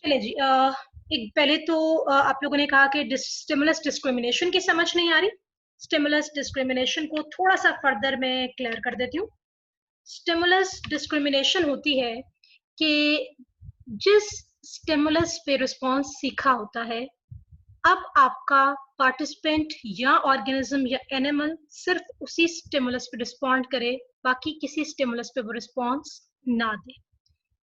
चलिए जी, एक पहले तो आप लोगों ने कहा कि स्टिमुलस डिस्क्रिमिनेशन की समझ नहीं आ रही। स्टिमुलस डिस्क्रिमिनेशन को थोड़ा सा फर्दर मैं क्लियर कर देती हूँ। स्टिमुलस डिस्क्रिमिनेशन होती है कि जिस स्टिमुलस पे रिस्पॉन्स सीखा होता है, अब आपका पार्टिसिपेंट या ऑर्गेनिज्म या एनिमल सिर्फ उसी स्टिमुलस पे रिस्पॉन्ड करे, बाकी किसी स्टिमुलस पे वो रिस्पॉन्स ना दे।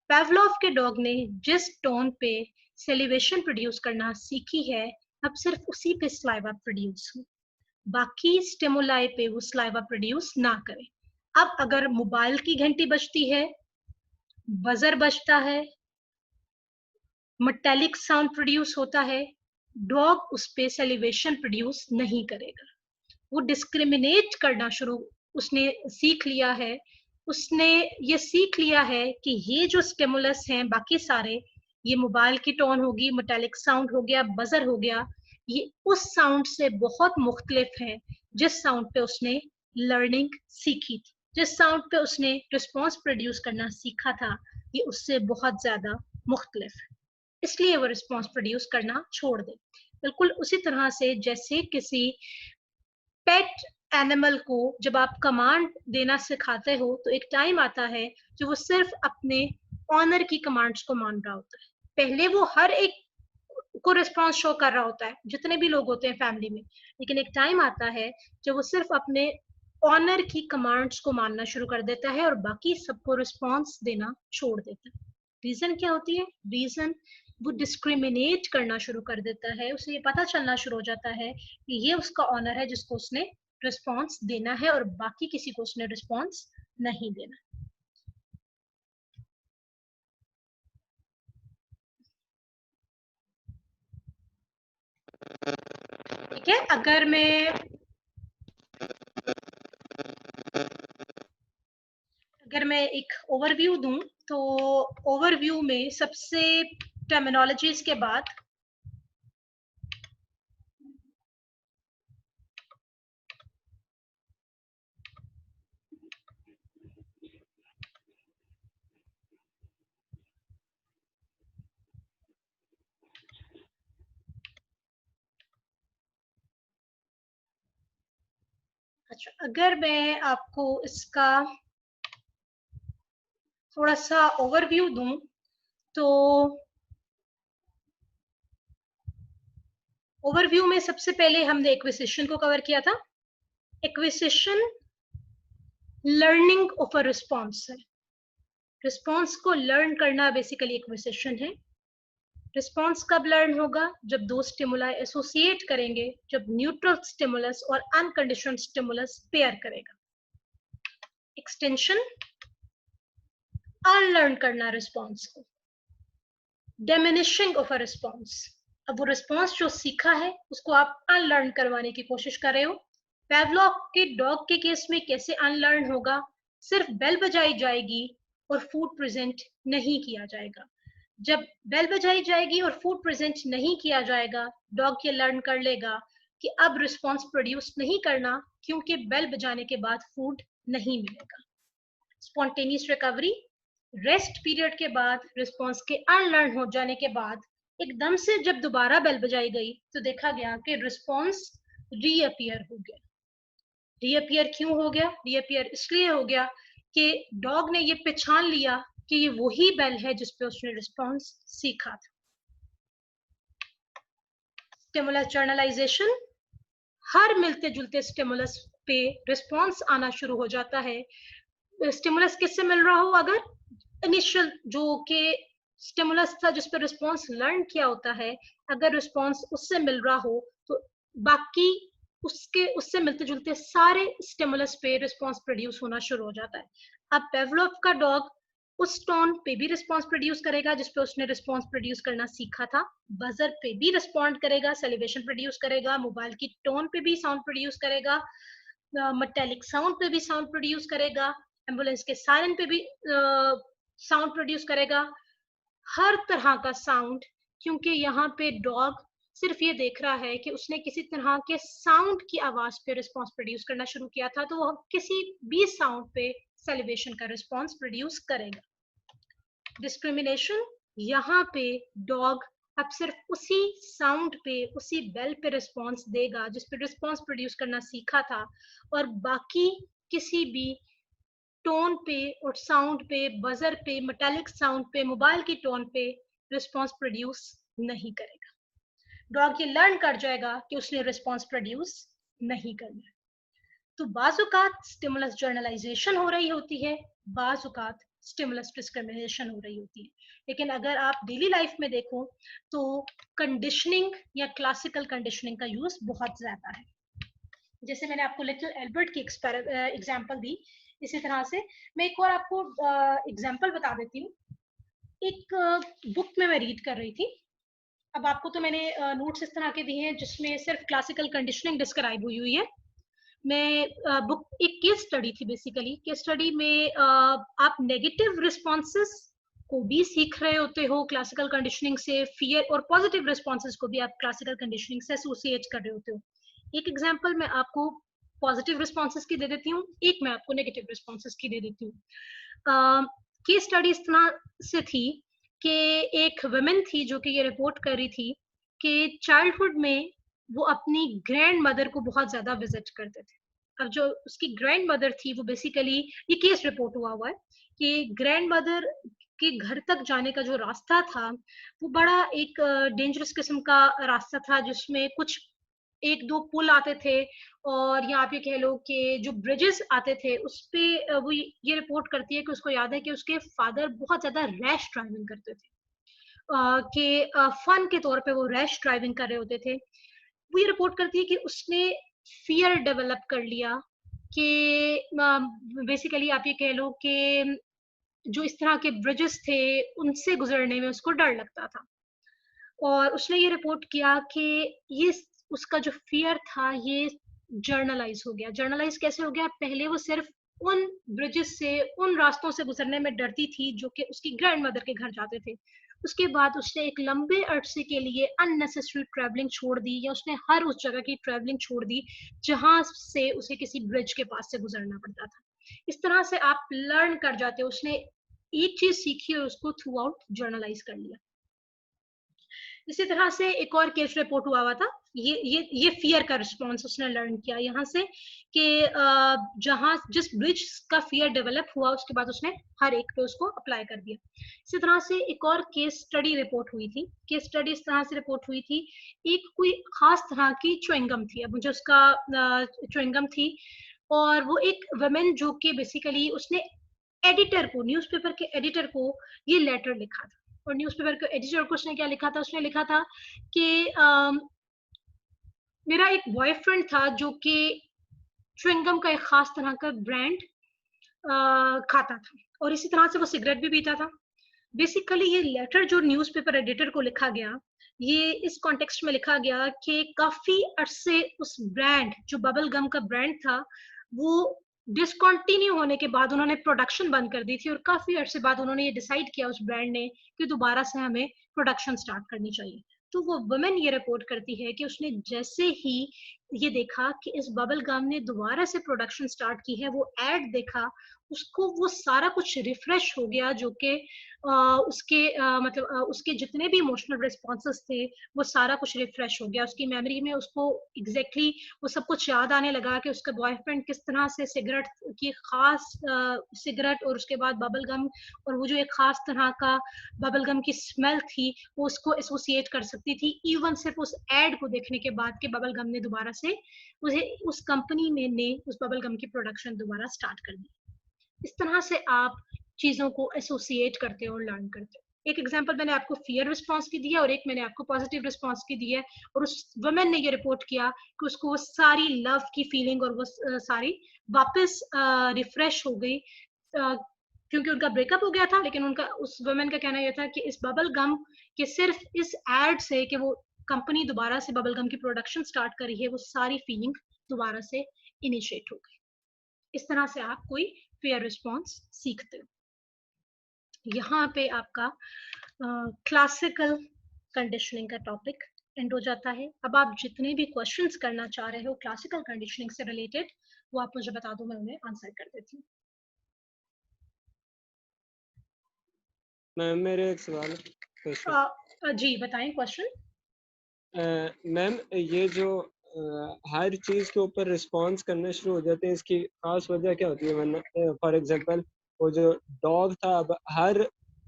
पेवलोव के डॉग ने जिस टोन पे सेलिवेशन प्रोड्यूस करना सीखी है, अब सिर्फ उसी पे स्लाइवा प्रोड्यूस हो, बाकी स्टिमुलाई पे वो स्लाइवा प्रोड्यूस ना करे। अब अगर मोबाइल की घंटी बजती है, बजर बजता है, मेटेलिक साउंड प्रोड्यूस होता है, डॉग उस पे सेलिवेशन प्रोड्यूस नहीं करेगा। वो डिस्क्रिमिनेट करना शुरू उसने सीख लिया है। उसने ये सीख लिया है कि ये जो स्टिमुलस हैं बाकी सारे, ये मोबाइल की टोन होगी, मेटालिक साउंड हो गया, बजर हो गया, ये उस साउंड से बहुत मुख्तलिफ है जिस साउंड पे उसने लर्निंग सीखी थी, जिस साउंड पे उसने रिस्पॉन्स प्रोड्यूस करना सीखा था, ये उससे बहुत ज्यादा मुख्तलिफ है, इसलिए वो रिस्पॉन्स प्रोड्यूस करना छोड़ दे। बिल्कुल उसी तरह से जैसे किसी पेट एनिमल को जब आप कमांड देना सिखाते हो तो एक टाइम आता है जो वो सिर्फ अपने ऑनर की कमांड्स को मान रहा होता है। पहले वो हर एक को रिस्पॉन्स शो कर रहा होता है, जितने भी लोग होते हैं फैमिली में, लेकिन एक टाइम आता है जब वो सिर्फ अपने ऑनर की कमांड्स को मानना शुरू कर देता है और बाकी सबको रिस्पॉन्स देना छोड़ देता है। रीजन क्या होती है? रीजन वो डिस्क्रिमिनेट करना शुरू कर देता है, उसे ये पता चलना शुरू हो जाता है कि ये उसका ऑनर है जिसको उसने रिस्पॉन्स देना है और बाकी किसी को उसने रिस्पॉन्स नहीं देना। ठीक है, अगर मैं एक ओवरव्यू दूं तो ओवरव्यू में सबसे टर्मिनोलॉजीज के बाद अच्छा, अगर मैं आपको इसका थोड़ा सा ओवरव्यू दूं तो ओवरव्यू में सबसे पहले हमने एक्विजिशन को कवर किया था। Acquisition learning of a response है। रिस्पॉन्स को लर्न करना बेसिकली एक्विजिशन है। रिस्पॉन्स कब लर्न होगा? जब दो स्टिमुलाई एसोसिएट करेंगे, जब न्यूट्रल स्टिमुलस और अनकंडीशनल स्टिमुलस पेयर करेगा। एक्सटेंशन अनलर्न करना रिस्पॉन्स को। डिमिनिशिंग ऑफ अ रिस्पॉन्स, अब वो रिस्पॉन्स जो सीखा है उसको आप अनलर्न करवाने की कोशिश कर रहे हो। पेवलॉव के डॉग के केस में कैसे अनलर्न होगा? सिर्फ बेल बजाई जाएगी और फूड प्रेजेंट नहीं किया जाएगा। जब बेल बजाई जाएगी और फूड प्रेजेंट नहीं किया जाएगा, डॉग ये लर्न कर लेगा कि अब रिस्पॉन्स प्रोड्यूस नहीं करना, क्योंकि बेल बजाने के बाद फूड नहीं मिलेगा। स्पॉन्टेनियस रिकवरी, रेस्ट पीरियड के बाद रिस्पॉन्स के अनलर्न हो जाने के बाद एकदम से जब दोबारा बेल बजाई गई तो देखा गया कि रिस्पॉन्स रीअपियर हो गया। रीअपियर क्यों हो गया? रीअपियर इसलिए हो गया कि डॉग ने ये पहचान लिया कि ये वही बेल है जिस पे उसने रिस्पॉन्स सीखा था। स्टिमुलस जर्नलाइजेशन, हर मिलते जुलते स्टिमुलस पे रिस्पॉन्स आना शुरू हो जाता है। स्टिमुलस किससे मिल रहा हो? अगर इनिशियल जो कि स्टिमुलस था जिस पर रिस्पॉन्स लर्न किया होता है, अगर रिस्पॉन्स उससे मिल रहा हो तो बाकी उससे मिलते जुलते सारे स्टिमुलस पे रिस्पॉन्स प्रोड्यूस होना शुरू हो जाता है। अब पेवलोव का डॉग उस टोन पे भी रिस्पॉन्स प्रोड्यूस करेगा जिस पे उसने रिस्पॉन्स प्रोड्यूस करना सीखा था। बजर पे भी रिस्पॉन्ड करेगा, सेलिब्रेशन प्रोड्यूस करेगा, मोबाइल की टोन पे भी साउंड प्रोड्यूस करेगा, मेटेलिक साउंड पे भी साउंड प्रोड्यूस करेगा, एम्बुलेंस के सायरन पे भी साउंड प्रोड्यूस करेगा, हर तरह का साउंड। क्योंकि यहाँ पे डॉग सिर्फ ये देख रहा है कि उसने किसी तरह के साउंड की आवाज पे रिस्पॉन्स प्रोड्यूस करना शुरू किया था, तो वो किसी भी साउंड पे सेलिब्रेशन का रिस्पॉन्स प्रोड्यूस करेगा। डिस्क्रिमिनेशन, यहाँ पे डॉग अब सिर्फ उसी साउंड पे, उसी बेल पे रिस्पॉन्स देगा जिस पे रिस्पॉन्स प्रोड्यूस करना सीखा था, और बाकी किसी भी टोन पे और साउंड पे, बजर पे, मेटालिक साउंड पे, मोबाइल की टोन पे रिस्पॉन्स प्रोड्यूस नहीं करेगा। डॉग ये लर्न कर जाएगा कि उसने रिस्पॉन्स प्रोड्यूस नहीं करना। तो बाजुकात स्टिमुलस जर्नलाइजेशन हो रही होती है, बाजुकात स्टिमुलस डिस्क्रिमिनेशन हो रही होती है। लेकिन अगर आप डेली लाइफ में देखो तो कंडीशनिंग या क्लासिकल कंडीशनिंग का यूज बहुत ज्यादा है। जैसे मैंने आपको लिटिल एल्बर्ट की एग्जांपल दी, इसी तरह से मैं एक और आपको एग्जांपल बता देती हूँ। एक बुक में मैं रीड कर रही थी। अब आपको तो मैंने नोट्स इस तरह के दिए हैं जिसमें सिर्फ क्लासिकल कंडीशनिंग डिस्क्राइब हुई हुई है। मैं बुक एक केस स्टडी थी, बेसिकली केस स्टडी में आप नेगेटिव रिस्पॉन्सेस को भी सीख रहे होते हो क्लासिकल कंडीशनिंग से, फियर और पॉजिटिव रिस्पॉन्सेस को भी आप क्लासिकल कंडीशनिंग से एसोसिएट कर रहे होते हो। एक एग्जांपल मैं आपको पॉजिटिव रिस्पॉन्सेस की दे देती हूँ, एक मैं आपको नेगेटिव रिस्पॉन्सेस की दे देती हूँ। केस स्टडी इस तरह से थी कि एक वुमेन थी जो कि ये रिपोर्ट कर रही थी कि चाइल्डहुड में वो अपनी ग्रैंड मदर को बहुत ज्यादा विजिट करते थे। अब जो उसकी ग्रैंड मदर थी वो बेसिकली, ये केस रिपोर्ट हुआ है कि ग्रैंड मदर के घर तक जाने का जो रास्ता था वो बड़ा एक डेंजरस किस्म का रास्ता था, जिसमें कुछ एक दो पुल आते थे, और यहाँ पे कह लो कि जो ब्रिजेस आते थे उस पे वो ये रिपोर्ट करती है कि उसको याद है कि उसके फादर बहुत ज्यादा रैश ड्राइविंग करते थे, कि फन के तौर पे वो रैश ड्राइविंग कर रहे होते थे। वो ये रिपोर्ट करती है कि उसने फियर डेवलप कर लिया कि बेसिकली आप ये कह लो कि जो इस तरह के ब्रिजेस थे उनसे गुजरने में उसको डर लगता था। और उसने ये रिपोर्ट किया कि ये उसका जो फियर था ये जर्नलाइज हो गया। जर्नलाइज कैसे हो गया? पहले वो सिर्फ उन ब्रिजेस से, उन रास्तों से गुजरने में डरती थी जो कि उसकी ग्रैंड मदर के घर जाते थे। उसके बाद उसने एक लंबे अरसे के लिए अननेसेसरी ट्रैवलिंग छोड़ दी, या उसने हर उस जगह की ट्रैवलिंग छोड़ दी जहां से उसे किसी ब्रिज के पास से गुजरना पड़ता था। इस तरह से आप लर्न कर जाते हो। उसने एक चीज सीखी और उसको थ्रू आउट जर्नलाइज कर लिया। इसी तरह से एक और केस रिपोर्ट हुआ था। ये फियर का रिस्पॉन्स उसने लर्न किया यहाँ से कि जहां जिस ब्रिज का फियर डेवलप हुआ उसके बाद उसने हर एक पे उसको अप्लाई कर दिया। इसी तरह से एक और केस स्टडी रिपोर्ट हुई थी। केस स्टडी इस तरह से रिपोर्ट हुई थी, एक कोई खास तरह की च्युइंगम थी। अब मुझे उसका च्युइंगम थी, और वो एक वुमेन जो कि बेसिकली उसने एडिटर को, न्यूज़पेपर के एडिटर को ये लेटर लिखा था। और न्यूज़पेपर के एडिटर को उसने क्या लिखा था? उसने लिखा था कि मेरा एक बॉयफ्रेंड था जो कि च्युइंगम का एक खास तरह का ब्रांड खाता था, और इसी तरह से वो सिगरेट भी पीता था। बेसिकली ये लेटर जो न्यूज़पेपर एडिटर को लिखा गया, ये इस कॉन्टेक्स्ट में लिखा गया कि काफी अरसे उस ब्रांड, जो बबल गम का ब्रांड था, वो डिसकंटिन्यू होने के बाद उन्होंने प्रोडक्शन बंद कर दी थी, और काफी अरसे बाद उन्होंने ये डिसाइड किया उस ब्रांड ने कि दोबारा से हमें प्रोडक्शन स्टार्ट करनी चाहिए। तो वो वुमेन ये रिपोर्ट करती है कि उसने जैसे ही ये देखा कि इस बबल गम ने दोबारा से प्रोडक्शन स्टार्ट की है, वो एड देखा, उसको वो सारा कुछ रिफ्रेश हो गया, जो कि उसके मतलब उसके जितने भी इमोशनल रिस्पॉन्सेस थे वो सारा कुछ रिफ्रेश हो गया उसकी मेमोरी में। उसको एग्जैक्टली वो सब कुछ याद आने लगा कि उसका बॉयफ्रेंड किस तरह से सिगरेट की खास सिगरेट और उसके बाद बबल गम, और वो जो एक खास तरह का बबल गम की स्मेल थी वो उसको एसोसिएट कर सकती थी, इवन सिर्फ उस एड को देखने के बाद कि बबल गम ने दोबारा से उसे उस कंपनी में ने उस बबल गम की प्रोडक्शन दोबारा स्टार्ट कर दी। इस तरह से आप चीजों को एसोसिएट करते हो और लर्न करते हो। एक एग्जांपल मैंने आपको फियर रिस्पांस की दी है, और एक मैंने आपको पॉजिटिव रिस्पांस की दी है। और उस वुमेन ने ये रिपोर्ट किया कि उसको वो सारी लव की फीलिंग और वो सारी वापस रिफ्रेश हो गई, क्योंकि उनका ब्रेकअप हो गया था। लेकिन उनका, उस वुमेन का कहना यह था कि इस बबल गम के सिर्फ इस एड से कि वो कंपनी दोबारा से बबल गम की प्रोडक्शन स्टार्ट करी है, वो सारी फीलिंग दोबारा से इनिशिएट हो गई। इस तरह से आप कोई फेयर रिस्पॉन्स सीखते हो। यहाँ पे आपका क्लासिकल कंडीशनिंग का टॉपिक एंड हो जाता है। अब आप जितने भी क्वेश्चंस करना चाह रहे हो क्लासिकल कंडीशनिंग से रिलेटेड, वो आप मुझे बता दो, मैं उन्हें आंसर कर देती हूँ। मैम मेरे एक सवाल, क्वेश्चन। जी बताएं क्वेश्चन। मैम ये जो हर चीज के ऊपर रिस्पॉन्स करना शुरू हो जाते हैं, इसकी खास वजह क्या होती है? वरना फॉर एग्जांपल वो जो डॉग था, अब हर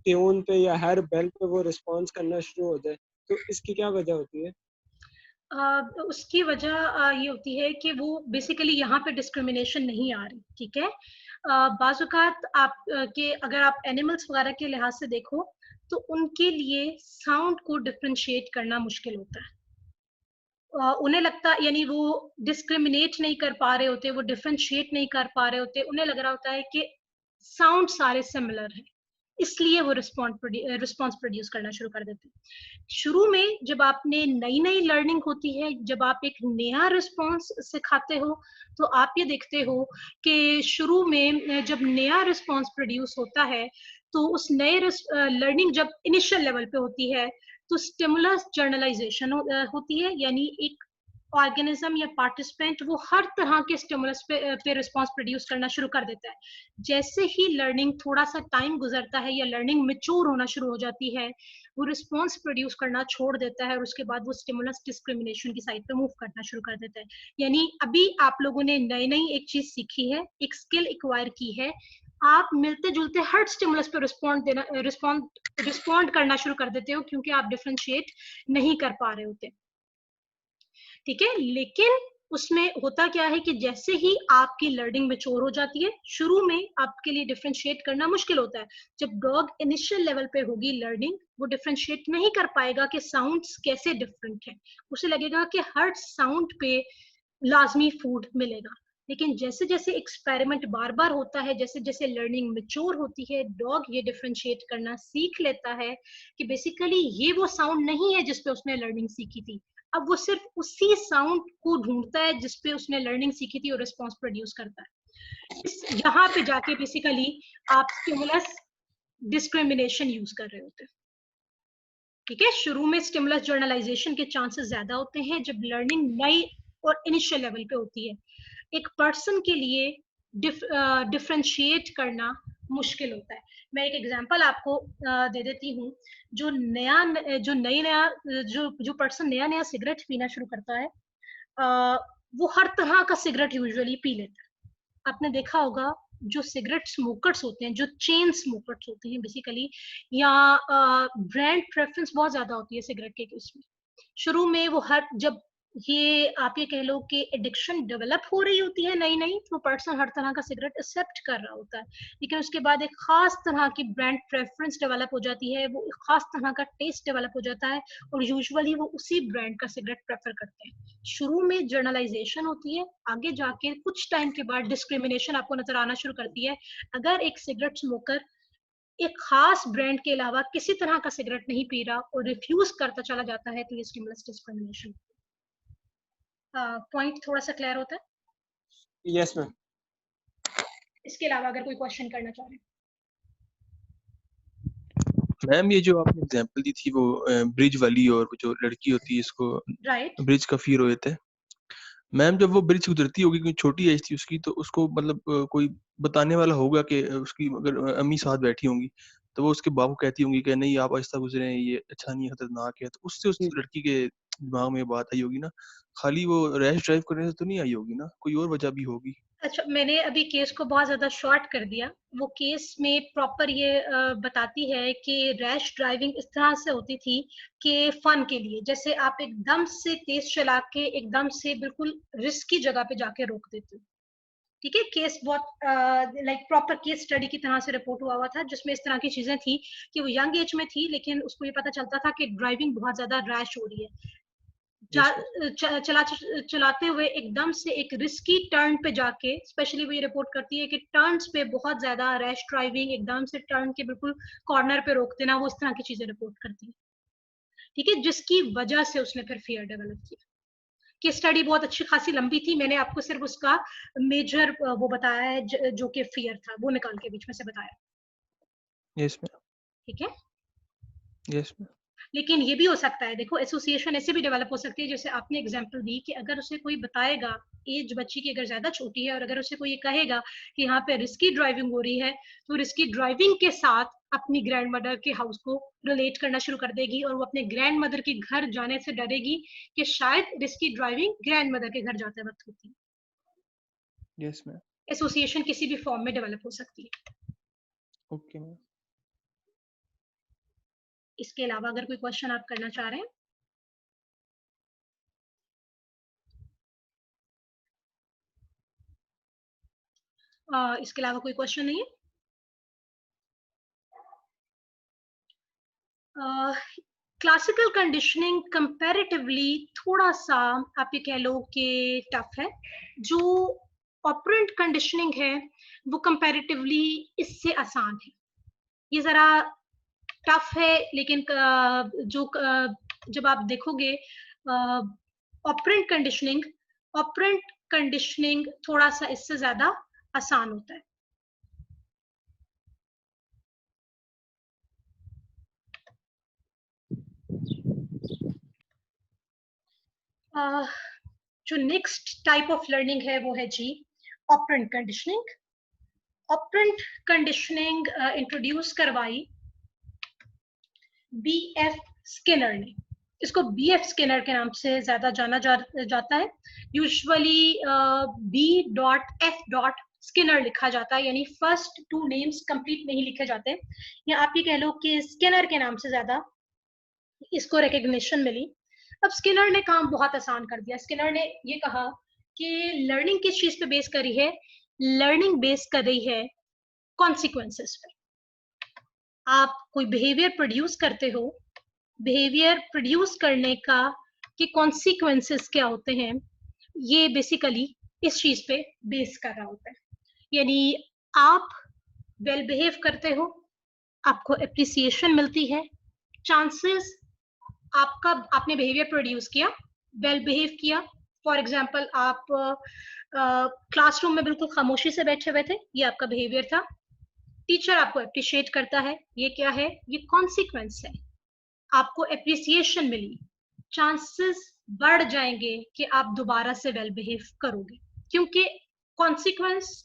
ट्यून पे या हर बेल पे वो रिस्पॉन्स करना शुरू हो जाए, तो इसकी क्या वजह होती है? उसकी वजह ये होती है कि वो बेसिकली यहाँ पे डिस्क्रिमिनेशन नहीं आ रही, ठीक है। बाज़ औक़ात आप के अगर आप एनिमल्स वगैरह के लिहाज से देखो तो उनके लिए साउंड को डिफरेंशिएट करना मुश्किल होता है। उन्हें लगता यानी वो डिस्क्रिमिनेट नहीं कर पा रहे होते, वो डिफरेंशिएट नहीं कर पा रहे होते, उन्हें लग रहा होता है कि साउंड सारे सिमिलर हैं, इसलिए वो रिस्पॉन्स प्रोड्यूस करना शुरू कर देते हैं। शुरू में जब आपने नई नई लर्निंग होती है, जब आप एक नया रिस्पॉन्स सिखाते हो, तो आप ये देखते हो कि शुरू में जब नया रिस्पॉन्स प्रोड्यूस होता है, तो उस नए लर्निंग जब इनिशियल लेवल पे होती है, तो स्टिमुलस जर्नलाइजेशन होती है, यानी एक ऑर्गेनिज्म या पार्टिसिपेंट वो हर तरह के स्टिमुलस पे रिस्पॉन्स प्रोड्यूस करना शुरू कर देता है। जैसे ही लर्निंग थोड़ा सा टाइम गुजरता है या लर्निंग मैच्योर होना शुरू हो जाती है, वो रिस्पॉन्स प्रोड्यूस करना छोड़ देता है और उसके बाद वो स्टिमुलस डिस्क्रिमिनेशन की साइड पे मूव करना शुरू कर देता है। यानी अभी आप लोगों ने नई नई एक चीज सीखी है, एक स्किल एक्वायर की है, आप मिलते जुलते हर स्टिमुलस पे रिस्पॉन्ड करना शुरू कर देते हो, क्योंकि आप डिफरेंशिएट नहीं कर पा रहे होते, ठीक है। लेकिन उसमें होता क्या है कि जैसे ही आपकी लर्निंग मैच्योर हो जाती है, शुरू में आपके लिए डिफरेंशिएट करना मुश्किल होता है। जब डॉग इनिशियल लेवल पे होगी लर्निंग, वो डिफरेंशिएट नहीं कर पाएगा कि साउंड्स कैसे डिफरेंट हैं। उसे लगेगा कि हर साउंड पे लाजमी फूड मिलेगा। लेकिन जैसे जैसे एक्सपेरिमेंट बार बार होता है, जैसे जैसे लर्निंग मैच्योर होती है, डॉग ये डिफरेंशिएट करना सीख लेता है कि बेसिकली ये वो साउंड नहीं है जिसपे उसने लर्निंग सीखी थी। अब वो सिर्फ उसी साउंड को ढूंढता है जिसपे उसने लर्निंग सीखी थी और रिस्पॉन्स प्रोड्यूस करता है। इस यहाँ पे जाके बेसिकली आप स्टिमुलस डिस्क्रिमिनेशन यूज कर रहे होते हैं, ठीक है। शुरू में स्टिमुलस जर्नलाइजेशन के चांसेस ज्यादा होते हैं जब लर्निंग नई और इनिशियल लेवल पे होती है। एक पर्सन के लिए डिफरेंशिएट करना मुश्किल होता है। मैं एक एग्जांपल आपको दे देती हूँ। जो नया जो नई नया जो जो पर्सन नया नया सिगरेट पीना शुरू करता है, वो हर तरह का सिगरेट यूजुअली पी लेता है। आपने देखा होगा जो सिगरेट स्मोकर्स होते हैं, जो चेन स्मोकर्स होते हैं बेसिकली, या ब्रांड प्रेफरेंस बहुत ज्यादा होती है सिगरेट के केस में। शुरू में वो हर जब ये आप ये कह लो कि एडिक्शन डेवलप हो रही होती है नई नई, तो पर्सन हर तरह का सिगरेट एक्सेप्ट कर रहा होता है। लेकिन उसके बाद एक खास तरह की ब्रांड प्रेफरेंस डेवलप हो जाती है, वो एक खास तरह का टेस्ट डेवलप हो जाता है, और यूजुअली वो उसी ब्रांड का सिगरेट प्रेफर करते हैं। शुरू में जर्नलाइजेशन होती है, आगे जाके कुछ टाइम के बाद डिस्क्रिमिनेशन आपको नजर आना शुरू करती है। अगर एक सिगरेट स्मोकर एक खास ब्रांड के अलावा किसी तरह का सिगरेट नहीं पी रहा और रिफ्यूज करता चला जाता है, तो ये स्टिमुलस डिस्क्रिमिनेशन। पॉइंट थोड़ा सा क्लियर होता है? Yes ma'am. इसके अलावा अगर कोई क्वेश्चन करना चाह रहे मैम ये जो आपने एग्जांपल दी थी वो ब्रिज वाली, और वो जो लड़की होती है इसको राइट। ब्रिज का फियर हो जाता है। मैम जब वो ब्रिज गुजरती होगी, क्योंकि छोटी एज थी उसकी, तो उसको मतलब कोई बताने वाला होगा कि उसकी अगर अम्मी साथ बैठी होंगी तो वो उसके बाप को कहती होंगी कि नहीं आप आहिस्ता गुजरे हैं, ये अच्छा नहीं है, खतरनाक है। तो उससे उस लड़की के दिमाग में बात आई होगी ना, खाली वो रैश ड्राइव करने से तो नहीं आई होगी ना, कोई और वजह भी होगी। अच्छा, मैंने अभी केस को बहुत ज्यादा शॉर्ट कर दिया। वो केस में प्रॉपर ये बताती है कि रैश ड्राइविंग इस तरह से होती थी कि फन के लिए, जैसे आप एकदम से तेज चला के एकदम से बिल्कुल रिस्की जगह पे जाके रोक देते हो, ठीक है। केस बहुत लाइक प्रॉपर केस स्टडी की तरह से रिपोर्ट हुआ था, जिसमें इस तरह की चीजें थी कि वो यंग एज में थी, लेकिन उसको ये पता चलता था कि ड्राइविंग बहुत ज्यादा रैश हो रही है। यस चलाते हुए एकदम से एक रिस्की टर्न पे जाके, स्पेशली वो ये रिपोर्ट करती है कि टर्न्स पे बहुत ज्यादा रैश ड्राइविंग, एकदम से टर्न के बिल्कुल कॉर्नर पे रोक देना, वो इस तरह की चीजें रिपोर्ट करती है, ठीक है। जिसकी वजह से उसने फिर फियर डेवलप किया। कि स्टडी बहुत अच्छी खासी लंबी थी, मैंने आपको सिर्फ उसका मेजर वो बताया है जो कि फियर था, वो निकाल के बीच में से बताया, यस मैम। ठीक है। Yes ma'am. लेकिन ये भी हो सकता है, देखो एसोसिएशन ऐसे भी डेवलप हो सकती है, जैसे आपने एग्जांपल दी कि अगर उसे कोई बताएगा, एज बच्ची की अगर ज्यादा छोटी है और अगर उसे कोई ये कहेगा कि यहाँ पे रिस्की ड्राइविंग हो रही है, तो रिस्की ड्राइविंग के साथ अपनी ग्रैंड मदर के हाउस को रिलेट करना शुरू कर देगी और वो अपने ग्रैंड मदर के घर जाने से डरेगी कि शायद रिस्की ड्राइविंग ग्रैंड मदर के घर जाते वक्त होती है। Yes ma'am. एसोसिएशन किसी भी फॉर्म में डेवलप हो सकती है। Okay ma'am. इसके अलावा अगर कोई क्वेश्चन आप करना चाह रहे हैं? इसके अलावा कोई क्वेश्चन नहीं है? क्लासिकल कंडीशनिंग कंपैरेटिवली थोड़ा सा आप ये कह लो कि टफ है। जो ऑपरेंट कंडीशनिंग है वो कंपैरेटिवली इससे आसान है। ये जरा टफ है, लेकिन जब आप देखोगे ऑपरेंट कंडीशनिंग थोड़ा सा इससे ज्यादा आसान होता है। जो नेक्स्ट टाइप ऑफ लर्निंग है वो है जी operant conditioning. Operant conditioning introduce करवाई बीएफ स्किनर ने। इसको बीएफ स्किनर के नाम से ज्यादा जाना जाता है। Usually B.F. स्किनर लिखा जाता है, यानी फर्स्ट 2 नेम्स कंप्लीट नहीं लिखे जाते, या आप ये कह लो कि स्किनर के नाम से ज्यादा इसको रिकग्निशन मिली। अब स्किनर ने काम बहुत आसान कर दिया। स्किनर ने ये कहा कि लर्निंग किस चीज पे बेस करी है? लर्निंग बेस कर रही है कॉन्सिक्वेंसेस पे। आप कोई बिहेवियर प्रोड्यूस करते हो, बिहेवियर प्रोड्यूस करने का कि कॉन्सिक्वेंसेस क्या होते हैं, ये बेसिकली इस चीज पे बेस कर रहा होता है। यानी आप वेल बिहेव करते हो, आपको एप्रिसिएशन मिलती है, चांसेस आपने बिहेवियर प्रोड्यूस किया, वेल बिहेव किया। फॉर एग्जाम्पल आप क्लासरूम में बिल्कुल खामोशी से बैठे हुए थे, ये आपका बिहेवियर था, टीचर आपको अप्रिशिएट करता है, ये क्या है? ये कॉन्सिक्वेंस है। आपको एप्रिसिएशन मिली, चांसेस बढ़ जाएंगे कि आप दोबारा से वेल बिहेव करोगे, क्योंकि कॉन्सिक्वेंस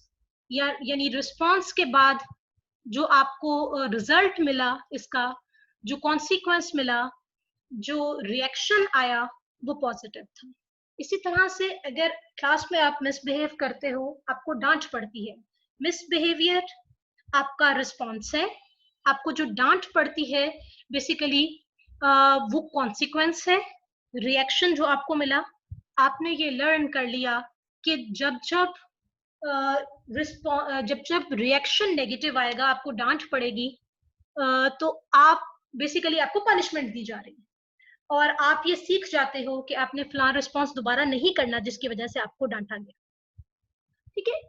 यानी रिस्पॉन्स के बाद जो आपको रिजल्ट मिला, इसका जो कॉन्सिक्वेंस मिला, जो रिएक्शन आया, वो पॉजिटिव था। इसी तरह से अगर क्लास में आप मिसबिहेव करते हो, आपको डांट पड़ती है। मिसबिहेवियर आपका रिस्पॉन्स है, आपको जो डांट पड़ती है बेसिकली वो कॉन्सिक्वेंस है, रिएक्शन जो आपको मिला। आपने ये लर्न कर लिया कि जब जब रिएक्शन नेगेटिव आएगा, आपको डांट पड़ेगी, तो आप बेसिकली आपको पनिशमेंट दी जा रही है, और आप ये सीख जाते हो कि आपने फलां रिस्पॉन्स दोबारा नहीं करना जिसकी वजह से आपको डांटा गया। ठीक है,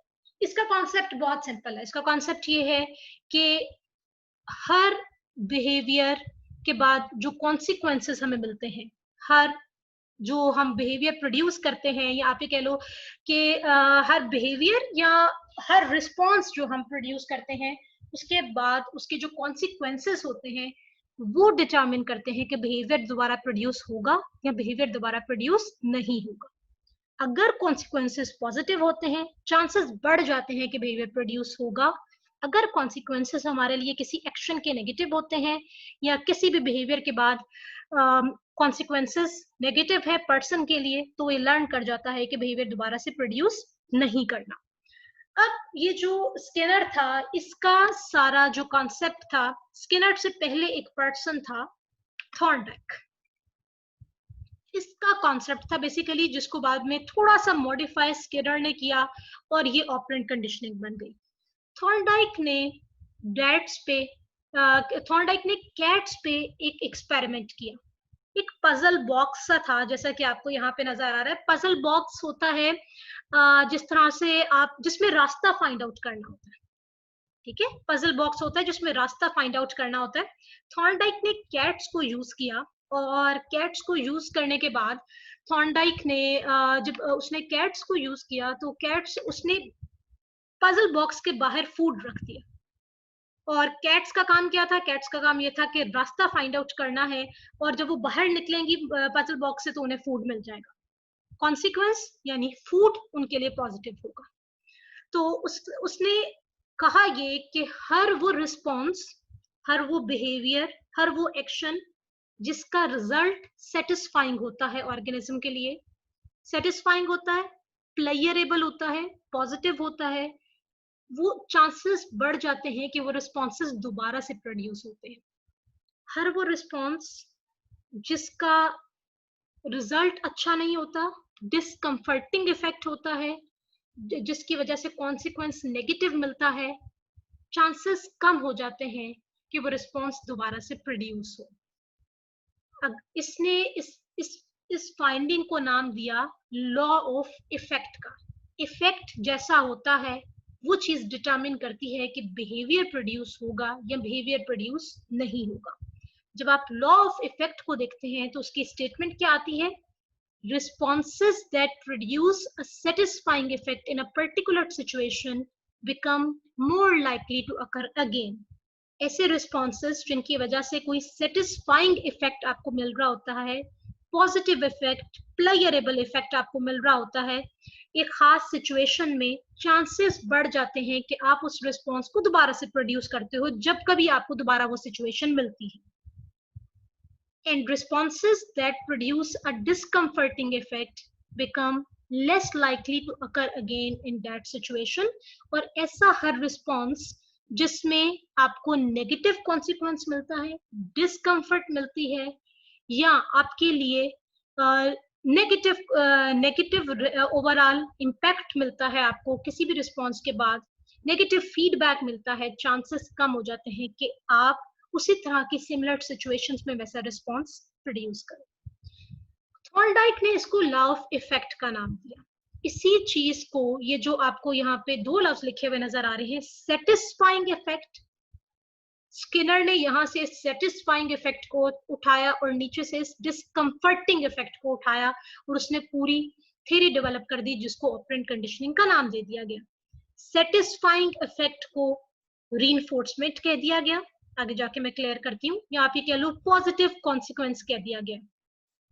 इसका कॉन्सेप्ट बहुत सिंपल है। इसका कॉन्सेप्ट ये है कि हर बिहेवियर के बाद जो कॉन्सिक्वेंसेस हमें मिलते हैं, हर जो हम बिहेवियर प्रोड्यूस करते हैं, या आप ये कह लो कि हर बिहेवियर या हर रिस्पॉन्स जो हम प्रोड्यूस करते हैं, उसके बाद उसके जो कॉन्सिक्वेंसेस होते हैं वो डिटरमिन करते हैं कि बिहेवियर दोबारा प्रोड्यूस होगा या बिहेवियर दोबारा प्रोड्यूस नहीं होगा। अगर कॉन्सिक्वेंसेस पॉजिटिव होते हैं, चांसेस बढ़ जाते हैं कि बिहेवियर प्रोड्यूस होगा। अगर कॉन्सिक्वेंसेस हमारे लिए किसी एक्शन के नेगेटिव होते हैं, या किसी भी बिहेवियर के बाद कॉन्सिक्वेंसेस नेगेटिव है पर्सन के लिए, तो ये लर्न कर जाता है कि बिहेवियर दोबारा से प्रोड्यूस नहीं करना। अब ये जो स्किनर था, इसका सारा जो कॉन्सेप्ट था, स्किनर से पहले एक पर्सन था थॉर्नडाइक। इसका कॉन्सेप्ट था बेसिकली, जिसको बाद में थोड़ा सा मॉडिफाई स्किनर ने किया और ये ऑपरेंट कंडीशनिंग बन गई। थॉर्नडाइक ने कैट्स पे एक एक्सपेरिमेंट किया। एक पजल बॉक्स सा था, जैसा कि आपको यहाँ पे नजर आ रहा है। पजल बॉक्स होता है जिस तरह से आप जिसमें रास्ता फाइंड आउट करना होता है। ठीक है, पजल बॉक्स होता है जिसमें रास्ता फाइंड आउट करना होता है। थॉर्नडाइक ने कैट्स को यूज किया, और कैट्स को यूज करने के बाद थॉर्नडाइक ने जब उसने कैट्स को यूज किया, तो उसने पजल बॉक्स के बाहर फूड रख दिया। और कैट्स का काम क्या था? कैट्स का काम ये था कि रास्ता फाइंड आउट करना है, और जब वो बाहर निकलेंगी पजल बॉक्स से तो उन्हें फूड मिल जाएगा। कॉन्सिक्वेंस यानी फूड उनके लिए पॉजिटिव होगा। तो उसने कहा ये कि हर वो रिस्पॉन्स, हर वो बिहेवियर, हर वो एक्शन जिसका रिजल्ट सेटिस्फाइंग होता है ऑर्गेनिज्म के लिए, सेटिस्फाइंग होता है, प्लेयरेबल होता है, पॉजिटिव होता है, वो चांसेस बढ़ जाते हैं कि वो रिस्पॉन्सेस दोबारा से प्रोड्यूस होते हैं। हर वो रिस्पॉन्स जिसका रिजल्ट अच्छा नहीं होता, डिस्कम्फर्टिंग इफेक्ट होता है, जिसकी वजह से कॉन्सिक्वेंस नेगेटिव मिलता है, चांसेस कम हो जाते हैं कि वो रिस्पॉन्स दोबारा से प्रोड्यूस हो। अब इसने इस फाइंडिंग को नाम दिया लॉ ऑफ इफेक्ट का। इफेक्ट जैसा होता है वो चीज डिटरमिन करती है कि बिहेवियर प्रोड्यूस होगा या बिहेवियर प्रोड्यूस नहीं होगा। जब आप लॉ ऑफ इफेक्ट को देखते हैं तो उसकी स्टेटमेंट क्या आती है? Responses that produce a satisfying effect in a particular situation become more likely to occur again. ऐसे रिस्पॉन्सेस जिनकी वजह से कोई सेटिस्फाइंग इफेक्ट आपको मिल रहा होता है, पॉजिटिव इफेक्ट, प्लेयरेबल इफेक्ट आपको मिल रहा होता है, एक खास सिचुएशन में चांसेस बढ़ जाते हैं कि आप उस रिस्पॉन्स को दोबारा से प्रोड्यूस करते हो जब कभी आपको दोबारा वो सिचुएशन मिलती है। And responses that produce a discomforting effect become less likely to occur again in that situation. और ऐसा हर रिस्पॉन्स जिसमें आपको नेगेटिव कॉन्सिक्वेंस मिलता है, डिस्कम्फर्ट मिलती है, या आपके लिए नेगेटिव ओवरऑल इम्पैक्ट मिलता है, आपको किसी भी रिस्पॉन्स के बाद नेगेटिव फीडबैक मिलता है, चांसेस कम हो जाते हैं कि आप उसी तरह की सिमिलर सिचुएशंस में वैसा रिस्पॉन्स प्रोड्यूस करें। थॉर्नडाइक ने इसको लॉ ऑफ इफेक्ट का नाम दिया। इसी चीज को, ये जो आपको यहाँ पे दो लफ्ज लिखे हुए नजर आ रहे हैं, सेटिस्फाइंग इफेक्ट, स्किनर ने यहाँ से सेटिस्फाइंग इफेक्ट को उठाया और नीचे से डिस्कम्फर्टिंग इफेक्ट को उठाया और उसने पूरी थ्योरी डेवलप कर दी जिसको ऑपरेंट कंडीशनिंग का नाम दे दिया गया। सेटिस्फाइंग इफेक्ट को रीइंफोर्समेंट कह दिया गया, आगे जाके मैं क्लियर करती हूँ, या आप ये कह लो पॉजिटिव कॉन्सिक्वेंस कह दिया गया।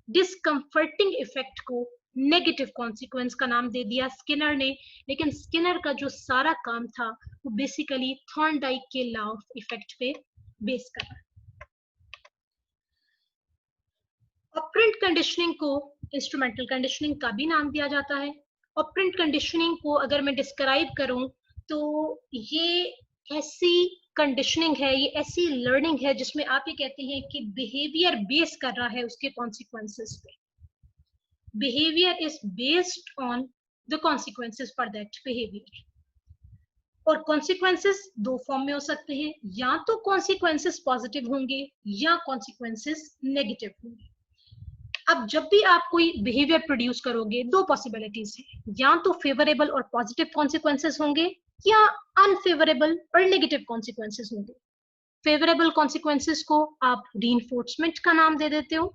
डिस्कम्फर्टिंग इफेक्ट को नेगेटिव कॉन्सिक्वेंस का नाम दे दिया स्किनर ने, लेकिन स्किनर का जो सारा काम था वो बेसिकली थॉर्नडाइक के लॉ ऑफ इफेक्ट पे बेस कर रहा है। ऑपरेंट कंडीशनिंग को इंस्ट्रूमेंटल कंडीशनिंग का भी नाम दिया जाता है। ऑपरेंट कंडीशनिंग को अगर मैं डिस्क्राइब करूं तो ये ऐसी कंडीशनिंग है, ये ऐसी लर्निंग है जिसमें आप ये कहते हैं कि बिहेवियर बेस कर रहा है उसके कॉन्सिक्वेंसेस पे। Behaviour is based on the consequences for that behaviour. और कॉन्सिक्वेंसेस दो फॉर्म में हो सकते हैं, या तो कॉन्सिक्वेंसेस पॉजिटिव होंगे या कॉन्सिक्वेंसेस नेगेटिव होंगे। अब जब भी आप कोई बिहेवियर प्रोड्यूस करोगे, दो पॉसिबिलिटीज है, या तो फेवरेबल और पॉजिटिव कॉन्सिक्वेंसेस होंगे या अनफेवरेबल और नेगेटिव कॉन्सिक्वेंसेस होंगे। फेवरेबल कॉन्सिक्वेंसेस को आप रीइंफोर्समेंट का नाम दे देते हो,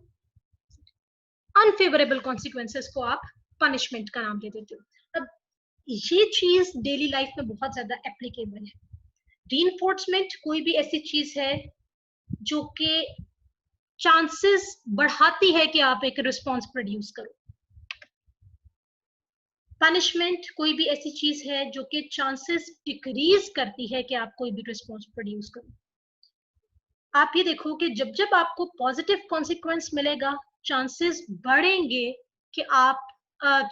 अनफेवरेबल कॉन्सिक्वेंसेस को आप पनिशमेंट का नाम दे देते हो। अब ये चीज डेली लाइफ में बहुत ज्यादा एप्लीकेबल है। रीइंफोर्समेंट कोई भी ऐसी चीज है जो कि चांसेस बढ़ाती है कि आप एक रिस्पॉन्स प्रोड्यूस करो। पनिशमेंट कोई भी ऐसी चीज है जो कि चांसेस डिक्रीज करती है कि आप कोई भी रिस्पॉन्स प्रोड्यूस करो। आप ये देखो कि जब जब आपको पॉजिटिव कॉन्सिक्वेंस मिलेगा, चांसेस बढ़ेंगे कि आप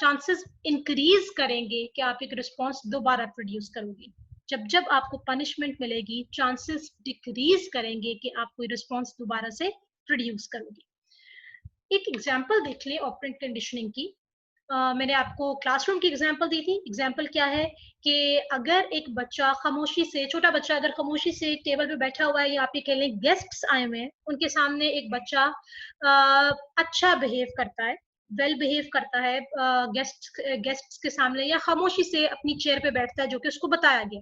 चांसेस इंक्रीज करेंगे कि आप एक रिस्पॉन्स दोबारा प्रोड्यूस करोगे। जब जब आपको पनिशमेंट मिलेगी, चांसेस डिक्रीज करेंगे कि आप कोई रिस्पॉन्स दोबारा से प्रोड्यूस करोगे। एक एग्जांपल देख ले ऑपरेंट कंडीशनिंग की। मैंने आपको क्लासरूम की एग्जांपल दी थी। एग्जांपल क्या है कि अगर एक बच्चा खामोशी से, छोटा बच्चा अगर खामोशी से टेबल पे बैठा हुआ है, या आप ये कह लें गेस्ट्स आए हुए हैं, उनके सामने एक बच्चा अच्छा बिहेव करता है, वेल बिहेव करता है गेस्ट्स के सामने, या खामोशी से अपनी चेयर पे बैठता है जो कि उसको बताया गया।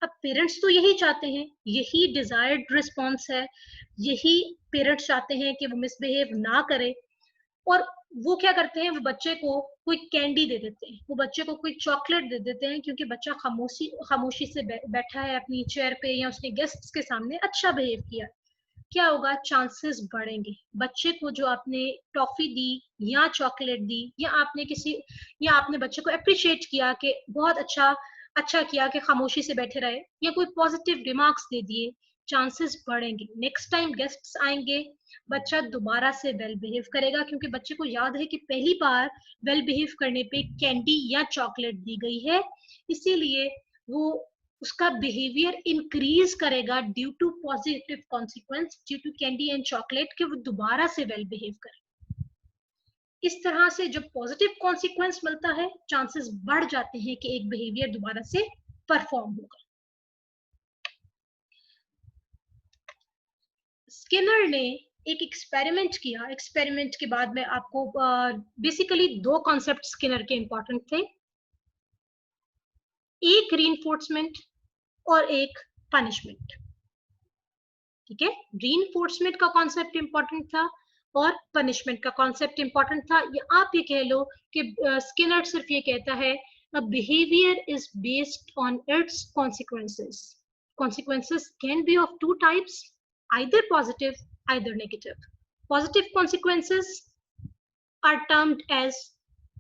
अब पेरेंट्स तो यही चाहते हैं, यही डिजायर्ड रिस्पॉन्स है, यही पेरेंट्स चाहते हैं कि वो मिसबिहेव ना करे। और वो क्या करते हैं, वो बच्चे को कोई कैंडी दे देते हैं, वो बच्चे को कोई चॉकलेट दे देते हैं, क्योंकि बच्चा खामोशी से बैठा है अपनी चेयर पे या उसने गेस्ट्स के सामने अच्छा बिहेव किया। क्या होगा, चांसेस बढ़ेंगे। बच्चे को जो आपने टॉफी दी या चॉकलेट दी या आपने बच्चे को अप्रिशिएट किया कि बहुत अच्छा किया कि खामोशी से बैठे रहे, या कोई पॉजिटिव रिमार्क्स दे दिए, चांसेस बढ़ेंगे नेक्स्ट टाइम गेस्ट्स आएंगे बच्चा दोबारा से वेल बिहेव करेगा, क्योंकि बच्चे को याद है कि पहली बार वेल बिहेव करने पे कैंडी या चॉकलेट दी गई है, इसीलिए वो उसका बिहेवियर इंक्रीज करेगा due to positive consequence, due to candy and chocolate, कि वो दोबारा से वेल बिहेव करे। इस तरह से जब पॉजिटिव कॉन्सिक्वेंस मिलता है, चांसेस बढ़ जाते हैं कि एक बिहेवियर दोबारा से परफॉर्म होगा। स्किनर ने एक एक्सपेरिमेंट किया। एक्सपेरिमेंट के बाद में आपको बेसिकली दो कॉन्सेप्ट स्किनर के इंपॉर्टेंट थे, एक रीइंफोर्समेंट और एक पनिशमेंट। ठीक है, रीइंफोर्समेंट का कॉन्सेप्ट इंपॉर्टेंट था और पनिशमेंट का कॉन्सेप्ट इंपॉर्टेंट था। या आप ये कह लो कि स्किनर सिर्फ ये कहता है a behavior is based on its consequences. Consequences can be of two types, either positive, either negative. Positive consequences are termed as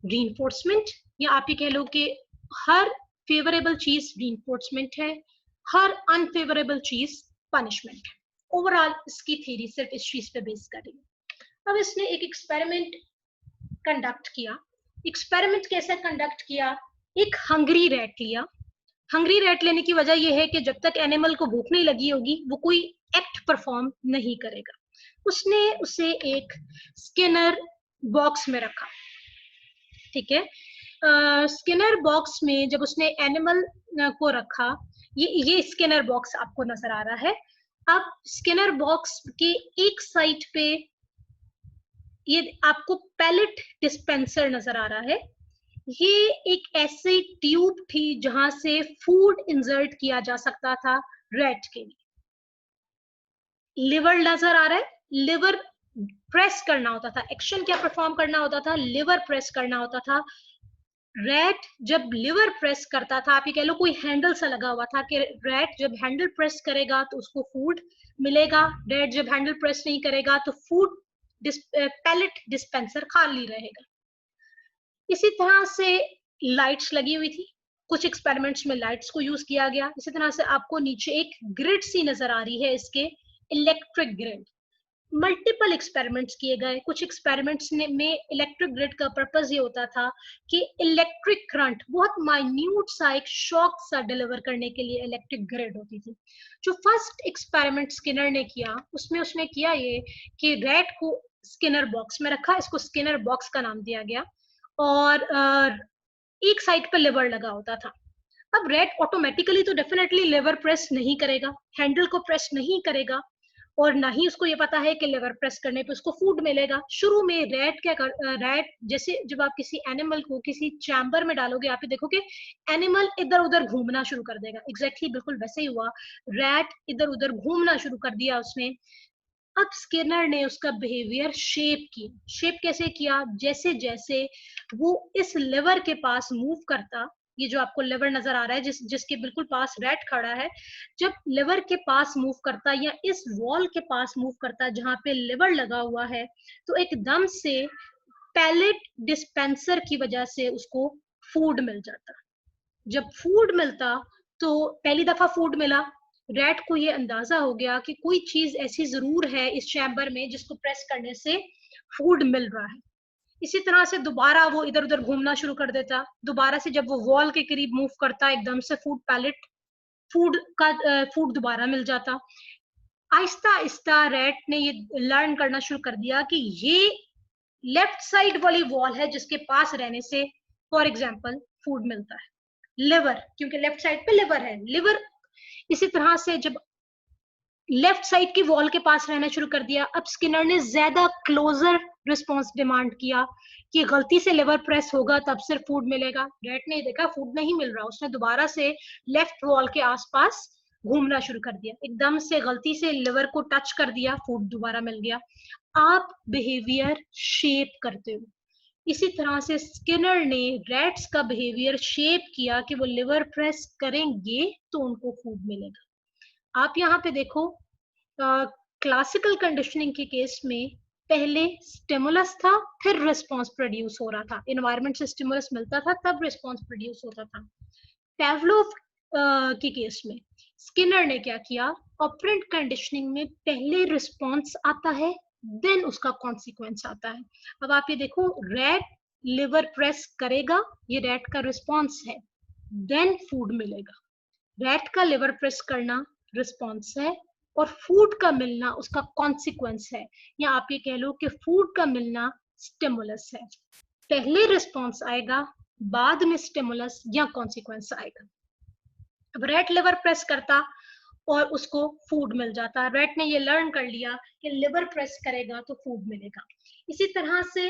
reinforcement, या आप ये कह लो कि हर फेवरेबल चीज reinforcement है, हर अनफेवरेबल चीज पनिशमेंट है। ओवरऑल इसकी थ्योरी सिर्फ इस चीज पे बेस कर रही है। अब इसने एक एक्सपेरिमेंट कंडक्ट किया। एक्सपेरिमेंट कैसे कंडक्ट किया, एक हंग्री रैट लिया। हंग्री रैट लेने की वजह यह है कि जब तक एनिमल को भूख नहीं लगी होगी वो कोई एक्ट परफॉर्म नहीं करेगा। उसने उसे एक स्किनर बॉक्स में रखा। ठीक है, स्किनर बॉक्स में जब उसने एनिमल को रखा, ये स्किनर बॉक्स आपको नजर आ रहा है। अब स्किनर बॉक्स के एक साइड पे ये आपको पैलेट डिस्पेंसर नजर आ रहा है। ये एक ऐसी ट्यूब थी जहां से फूड इंसर्ट किया जा सकता था रैट के लिए। लिवर नजर आ रहा है, लिवर प्रेस करना होता था। एक्शन क्या परफॉर्म करना होता था, लिवर प्रेस करना होता था। रैट जब लिवर प्रेस करता था, आप ये कह लो कोई हैंडल सा लगा हुआ था कि रैट जब हैंडल प्रेस करेगा तो उसको फूड मिलेगा, रैट जब हैंडल प्रेस नहीं करेगा तो फूड पैलेट डिस्पेंसर खाली रहेगा। इसी तरह से लाइट्स लगी हुई थी, कुछ एक्सपेरिमेंट्स में लाइट्स को यूज किया गया। इसी तरह से आपको नीचे एक ग्रिड सी नजर आ रही है, इसके इलेक्ट्रिक ग्रिड। मल्टीपल एक्सपेरिमेंट्स किए गए। कुछ एक्सपेरिमेंट्स में इलेक्ट्रिक ग्रिड का पर्पस ये होता था कि इलेक्ट्रिक करंट, बहुत माइन्यूट सा एक शॉक सा डिलीवर करने के लिए इलेक्ट्रिक ग्रिड होती थी। जो फर्स्ट एक्सपेरिमेंट स्किनर ने किया उसमें उसने किया ये कि रैट को स्किनर बॉक्स में रखा, इसको स्किनर बॉक्स का नाम दिया गया, और एक साइड पर लिवर लगा होता था। अब रैट ऑटोमेटिकली तो डेफिनेटली लिवर प्रेस नहीं करेगा, हैंडल को प्रेस नहीं करेगा, और ना ही उसको ये पता है कि लिवर प्रेस करने पे उसको फूड मिलेगा। शुरू में रैट जैसे जब आप किसी एनिमल को किसी चैम्बर में डालोगे, आप देखोगे एनिमल इधर उधर घूमना शुरू कर देगा। एग्जैक्टली बिल्कुल वैसे ही हुआ, रैट इधर उधर घूमना शुरू कर दिया उसने। अब स्किनर ने उसका बिहेवियर शेप किया। शेप कैसे किया, जैसे जैसे वो इस लिवर के पास मूव करता, ये जो आपको लिवर नजर आ रहा है जिसके बिल्कुल पास रैट खड़ा है, जब लिवर के पास मूव करता या इस वॉल के पास मूव करता जहां पे लिवर लगा हुआ है, तो एकदम से पैलेट डिस्पेंसर की वजह से उसको फूड मिल जाता। जब फूड मिलता तो पहली दफा फूड मिला, रैट को ये अंदाजा हो गया कि कोई चीज ऐसी जरूर है इस चैम्बर में जिसको प्रेस करने से फूड मिल रहा है। इसी तरह से दोबारा वो इधर उधर घूमना शुरू कर देता। दोबारा से जब वो वॉल के करीब मूव करता, एकदम से फूड दोबारा मिल जाता। आहिस्ता आहिस्ता रैट ने ये लर्न करना शुरू कर दिया कि ये लेफ्ट साइड वाली वॉल है जिसके पास रहने से फॉर एग्जाम्पल फूड मिलता है, लिवर, क्योंकि लेफ्ट साइड पे लिवर है, लिवर। इसी तरह से जब लेफ्ट साइड की वॉल के पास रहना शुरू कर दिया, अब स्किनर ने ज्यादा क्लोजर रिस्पॉन्स डिमांड किया कि गलती से लिवर प्रेस होगा तब सिर्फ फूड मिलेगा। रैट ने देखा फूड नहीं मिल रहा, उसने दोबारा से लेफ्ट वॉल के आसपास घूमना शुरू कर दिया, एकदम से गलती से लिवर को टच कर दिया, फूड दोबारा मिल गया, आप बिहेवियर शेप करते हो। इसी तरह से स्किनर ने रैट्स का बिहेवियर शेप किया कि वो लिवर प्रेस करेंगे तो उनको फूड मिलेगा। आप यहाँ पे देखो, क्लासिकल कंडीशनिंग के केस में पहले स्टिमुलस था, फिर रिस्पॉन्स प्रोड्यूस हो रहा था, एनवायरनमेंट से स्टिमुलस मिलता था तब रिस्पॉन्स प्रोड्यूस होता था। पैवलोव के केस में स्किनर ने क्या किया, ऑपरेंट कंडीशनिंग में पहले रिस्पॉन्स आता है, देन उसका कॉन्सिक्वेंस आता है। अब आप ये देखो, रैट लिवर प्रेस करेगा, ये रैट का रिस्पॉन्स है, देन फूड मिलेगा। रैट का लिवर प्रेस करना रिस्पॉन्स है और फूड का मिलना उसका कॉन्सिक्वेंस है, या आप ये कह लो कि फूड का मिलना स्टिमुलस है। पहले रिस्पॉन्स आएगा, बाद में स्टिमुलस या कॉन्सिक्वेंस आएगा। अब रैट लिवर प्रेस करता और उसको फूड मिल जाता, रैट ने ये लर्न कर लिया कि लिवर प्रेस करेगा तो फूड मिलेगा। इसी तरह से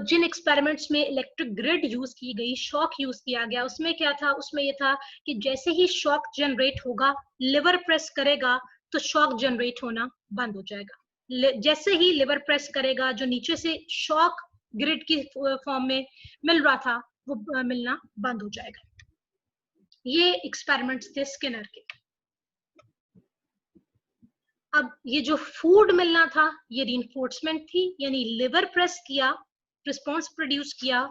जिन एक्सपेरिमेंट्स में इलेक्ट्रिक ग्रिड यूज की गई, शॉक यूज किया गया, उसमें क्या था, उसमें ये था कि जैसे ही शॉक जनरेट होगा, लिवर प्रेस करेगा तो शॉक जनरेट होना बंद हो जाएगा। जैसे ही लिवर प्रेस करेगा, जो नीचे से शॉक ग्रिड की फॉर्म में मिल रहा था वो मिलना बंद हो जाएगा। ये एक्सपेरिमेंट्स थे स्किनर के। अब ये जो फूड मिलना था ये रीइंफोर्समेंट थी, यानी लिवर प्रेस किया, रिस्पॉन्स प्रोड्यूस किया,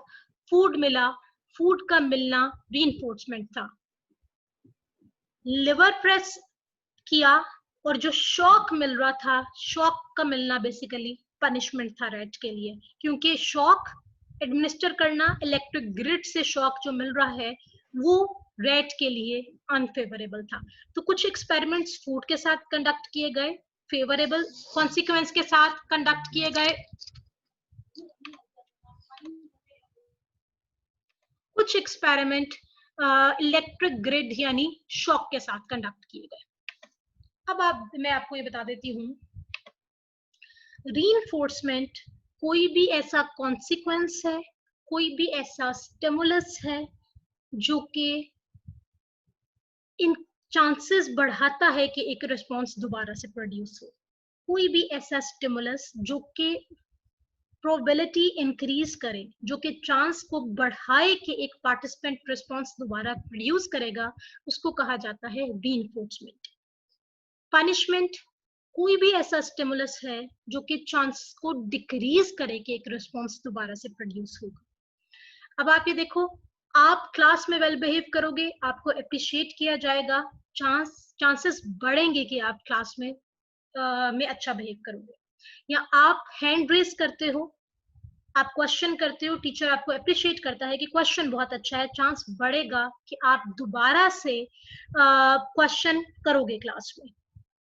फूड मिला, फूड का मिलना रीइंफोर्समेंट था। लिवर प्रेस किया और जो शॉक मिल रहा था, शॉक का मिलना बेसिकली पनिशमेंट था रैट के लिए, क्योंकि शॉक एडमिनिस्टर करना, इलेक्ट्रिक ग्रिड से शॉक जो मिल रहा है वो रैट के लिए अनफेवरेबल था। तो कुछ एक्सपेरिमेंट्स फूड के साथ कंडक्ट किए गए, फेवरेबल कॉन्सिक्वेंस के साथ कंडक्ट किए गए, कुछ एक्सपेरिमेंट इलेक्ट्रिक ग्रिड यानी शॉक के साथ कंडक्ट किए गए। अब मैं आपको ये बता देती हूँ, रीइंफोर्समेंट कोई भी ऐसा कॉन्सिक्वेंस है, कोई भी ऐसा स्टिमुलस है जो कि इन चांसेस बढ़ाता है कि एक रिस्पॉन्स दोबारा से प्रोड्यूस हो। कोई भी ऐसा स्टिमुलस जो कि प्रोबेबिलिटी इंक्रीज करे, जो कि चांस को बढ़ाए कि एक पार्टिसिपेंट रिस्पॉन्स दोबारा प्रोड्यूस करेगा, उसको कहा जाता है रीइंफोर्समेंट। पनिशमेंट कोई भी ऐसा स्टिमुलस है जो कि चांस को डिक्रीज करे कि एक रिस्पॉन्स दोबारा से प्रोड्यूस होगा। अब आप ये देखो, आप क्लास में वेल बिहेव करोगे, आपको अप्रिशिएट किया जाएगा, चांसेस बढ़ेंगे कि आप क्लास में अच्छा बिहेव करोगे। या आप हैंड रेज करते हो, आप क्वेश्चन करते हो, टीचर आपको अप्रिशिएट करता है कि क्वेश्चन बहुत अच्छा है, चांस बढ़ेगा कि आप दोबारा से क्वेश्चन करोगे क्लास में।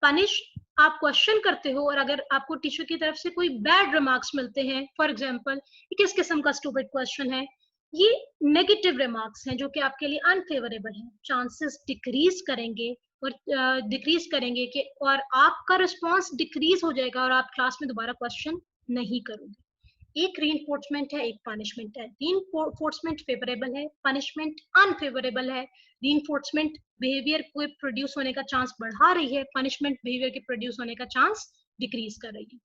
पनिश, आप क्वेश्चन करते हो और अगर आपको टीचर की तरफ से कोई बैड रिमार्क्स मिलते हैं, फॉर एग्जांपल किस किस्म का स्टूपिड क्वेश्चन है, ये नेगेटिव रिमार्क्स हैं जो कि आपके लिए अनफेवरेबल हैं, चांसेस डिक्रीज करेंगे और कि और आपका रिस्पांस डिक्रीज हो जाएगा और आप क्लास में दोबारा क्वेश्चन नहीं करोगे। एक रीइंफोर्समेंट है, एक पनिशमेंट है। रीइंफोर्समेंट फेवरेबल है, पनिशमेंट अनफेवरेबल है। रीइंफोर्समेंट बिहेवियर को प्रोड्यूस होने का चांस बढ़ा रही है, पनिशमेंट बिहेवियर के प्रोड्यूस होने का चांस डिक्रीज कर रही है।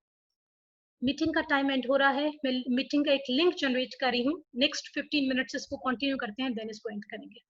मीटिंग का टाइम एंड हो रहा है, मैं मीटिंग का एक लिंक जनरेट कर रही हूँ, नेक्स्ट 15 मिनट्स इसको कंटिन्यू करते हैं, देन इसको एंड करेंगे।